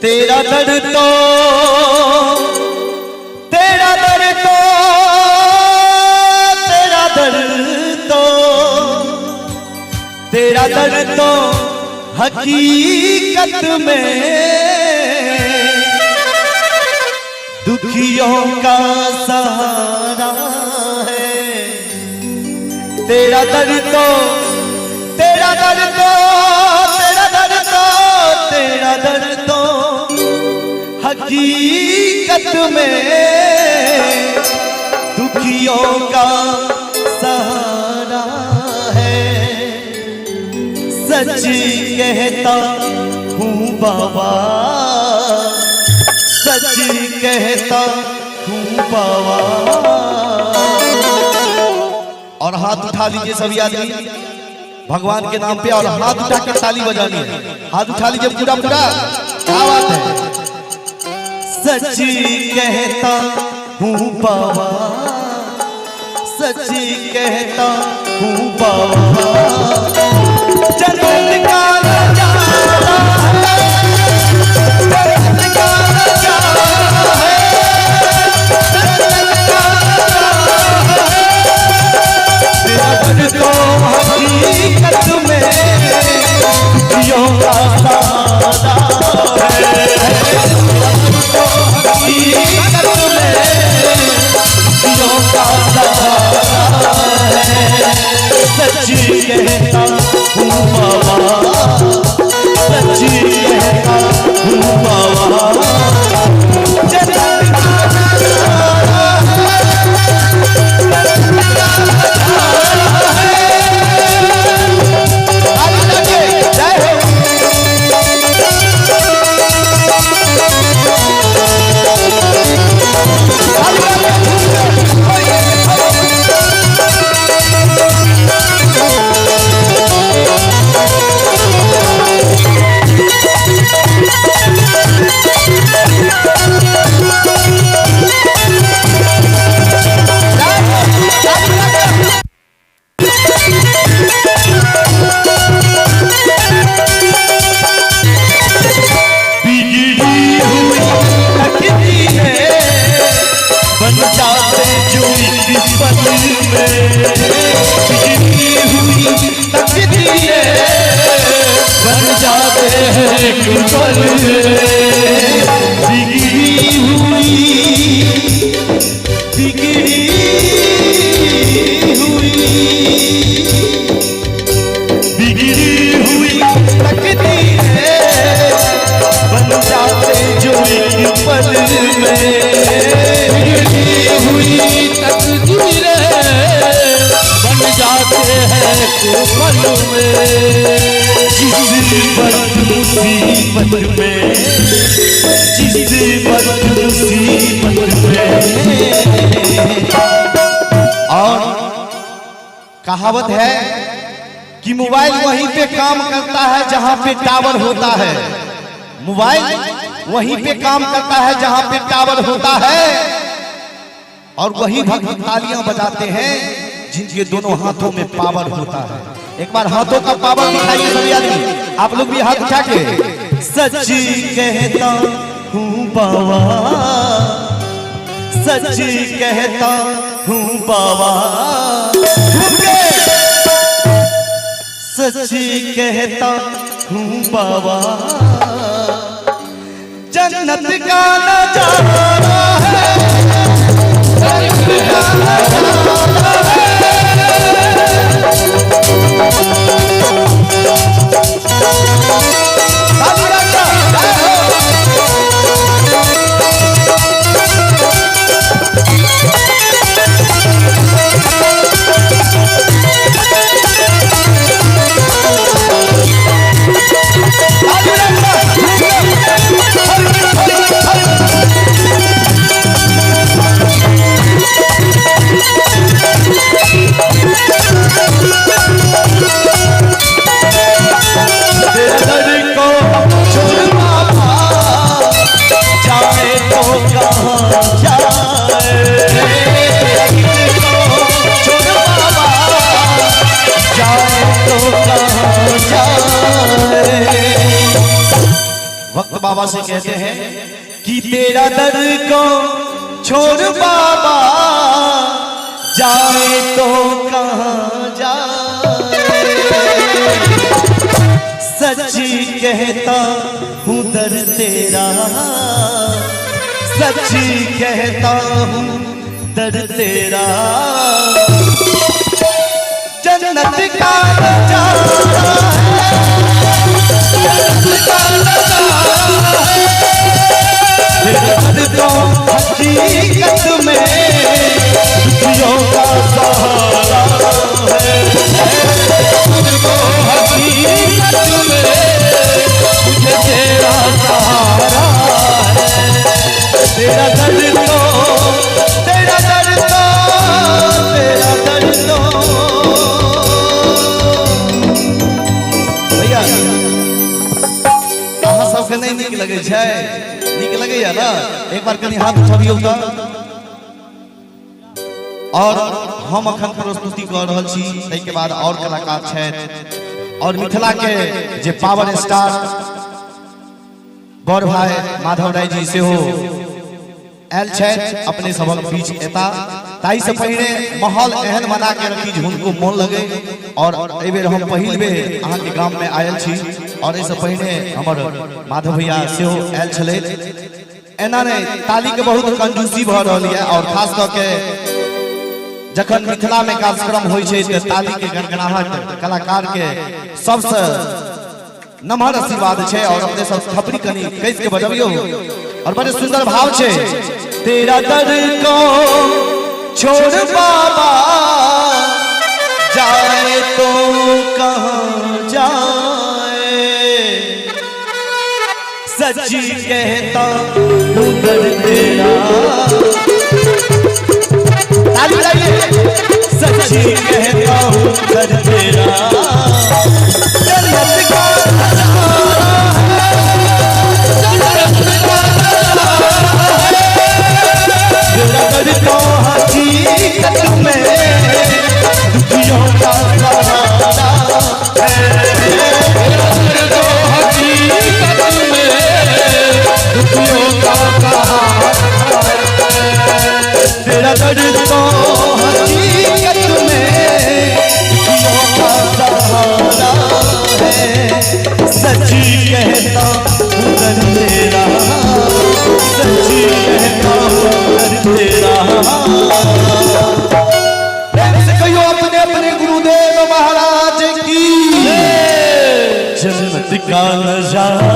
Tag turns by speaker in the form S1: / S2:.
S1: तेरा दर्द तो तेरा दर्द तो तेरा दर्द तो तेरा दर्द तो हकीकत में दुखियों का सहारा है। तेरा दर्द तो तेरा दर्द तो तेरा दर्द तो तेरा दर्द तो हकीकत में दुखियों का सहारा है। सच कहता हूँ बाबा, सच कहता हूँ बाबा। और हाथ उठा लीजिए सभी आदमी भगवान के नाम पे, और हाथ उठा कर ताली बजानी है। हाथ उठा लीजिए पूरा पूरा, क्या बात है। सच कहता हूँ बाबा, सच कहता हूँ बाबा। जन्नत का नजारा है, जन्नत का नजारा है, जन्नत का नजारा है। तेरा दर्द तो हकीकत में दुखियों का सहारा है। तो हकीकत में दुखियों का सहारा है। सच कहता हूँ बाबा, सच कहता हूँ बाबा। जन्नत का नजारा कहावत है कि मोबाइल वहीं पे काम करता है जहां पे टावर होता है। मोबाइल वहीं पे काम करता है जहां पे टावर होता है। और वही भक्त तालियां बजाते हैं जिनके दोनों हाथों में पावर होता है। एक बार हाथों का पावर दिखाइए सभी आदमी, आप लोग भी हाथ उठा के। सच कहता हूँ बाबा, सच कहता हूँ बाबा। सच कहता हूँ बाबा। जन्नत का नजारा है, जन्नत का नजारा है। बाबा से कहते हैं कि तेरा दर को छोड़ बाबा जाए तो कहाँ जाए, सच्ची कहता हूँ दर तेरा, सच्ची कहता हूँ दर तेरा, जन्नत का नजारा तो हकीकत में दुखियों का सहारा है, तो हकीकत में मुझे तेरा सहारा है, तेरा दर्द तो, तेरा दर्द तो, तेरा दर्द तो। भैया अहाँ सबके नहीं नीक लगे छै, नीक लगे ना, एक बार कनी हाथ उठाबियौ त। और हम अखन प्रस्तुति कर रहल छी, तै के बाद और कलाकार छथि और मिथिला के जे पावर स्टार बड़ भाई माधव राय जी सेहो आयल छथि अपने सबक बीच एता, ताई से पहले माहौल एहन बना के रखी जे हुनको मोन लगे। और एहि बेर हम पहिल बेर अहाँ के गांव में आयल छी और एहि से पहले हमर माधव भैया सेहो आयल छले। एना नहीं ताली के बहुत कंजूसी भ रहल है और खास करके जखन मिथिला में कार्यक्रम होय छै त ताली के गनगनाहट कलाकार के सबसे नमहर आशीर्वाद छै। और अपने सब थपड़ी कनी कैस के बजबियो और बड़े सुंदर भाव छै। तेरा दर को छोड़ बाबा जाए तो कहाँ जाए, सच्ची कहता हूँ दर तेरा, ताली बजाइए, सच्ची कहता हूँ दर तेरा, जन्नत का नजारा है, जन्नत का नजारा है, तेरा दर तो हकीकत में दुखियों का सहारा है, तेरा दर तो हकीकत में दुखियों का सहारा है, तेरा दर्द तो हकीकत में दुखियों का सहारा है, सच्ची कहता हूँ दर तेरा, सच्ची कहता हूँ दर तेरा। प्रेम से कहियो अपने अपने गुरुदेव महाराज की जन्नत का नजारा।